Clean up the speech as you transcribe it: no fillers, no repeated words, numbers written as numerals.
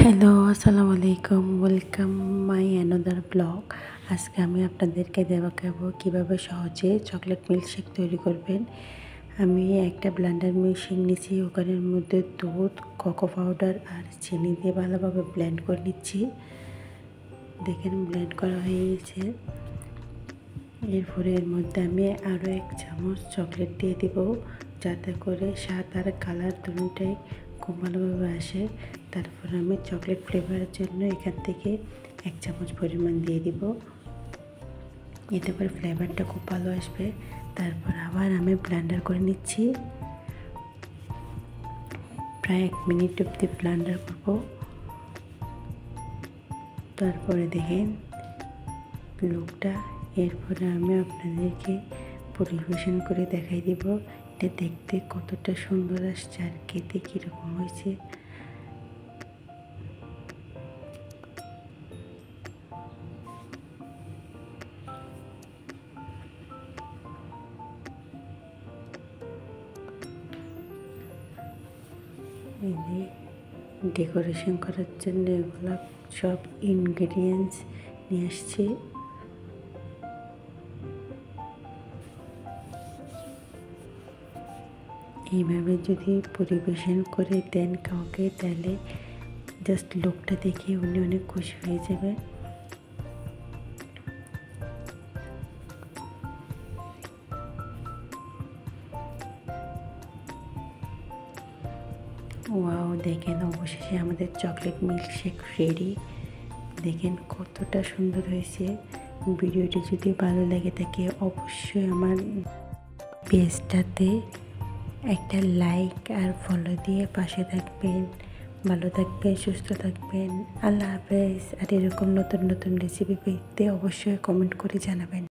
Hello, আসসালামু আলাইকুম। Welcome my another blog. আজকে আমি আপনাদেরকে দেখাবো কীভাবে সহজে চকলেট মিল্কশেক তৈরি করবেন। আমি একটা ব্লেন্ডার মেশিন নিয়েছি, ওখানের মধ্যে দুধ, কোকো পাউডার আর চিনি দিয়ে ভালোভাবে ব্লেন্ড করে নিচ্ছি। দেখেন ব্লেন্ড করা হয়ে গেছে। এরপরে এর মধ্যে আমি আরও 1 চামচ চকলেট দিয়ে দিব, যাতে করে স্বাদ আর কালার দুটোটাই খুব ভালোভাবে আসে। তারপর আমি চকলেট ফ্লেভারের জন্য এখান থেকে 1 চামচ পরিমাণ দিয়ে দিব, এতে করে ফ্লেভারটা খুব ভালো আসবে। তারপর আবার আমি ব্লেন্ডার করে নিচ্ছি, প্রায় 1 মিনিট অবধি ব্লেন্ডার করব। তারপরে দেখেন লুকটা। এরপরে আমি আপনাদেরকে পরিবেশন করে দেখাই দিব এটা দেখতে কতটা সুন্দর আসছে আর খেতে কীরকম হয়েছে। ডেকোরেশন করার জন্য এগুলো সব ইনগ্রেডিয়েন্টস নিয়ে আসছি। এইভাবে যদি পরিবেশন করে দেন কাউকে, তাহলে জাস্ট লোকটা দেখে উনি অনেক খুশি হয়ে যাবে। ওয়াও, দেখেন অবশেষে আমাদের চকলেট মিল্কশেক রেডি। দেখেন কতটা সুন্দর হয়েছে। ভিডিওটি যদি ভালো লাগে থাকে অবশ্যই আমার পেজটাতে একটা লাইক আর ফলো দিয়ে পাশে থাকবেন। ভালো থাকবেন, সুস্থ থাকবেন। আল্লাহ হাফেজ। আর এরকম নতুন নতুন রেসিপি পেতে অবশ্যই কমেন্ট করে জানাবেন।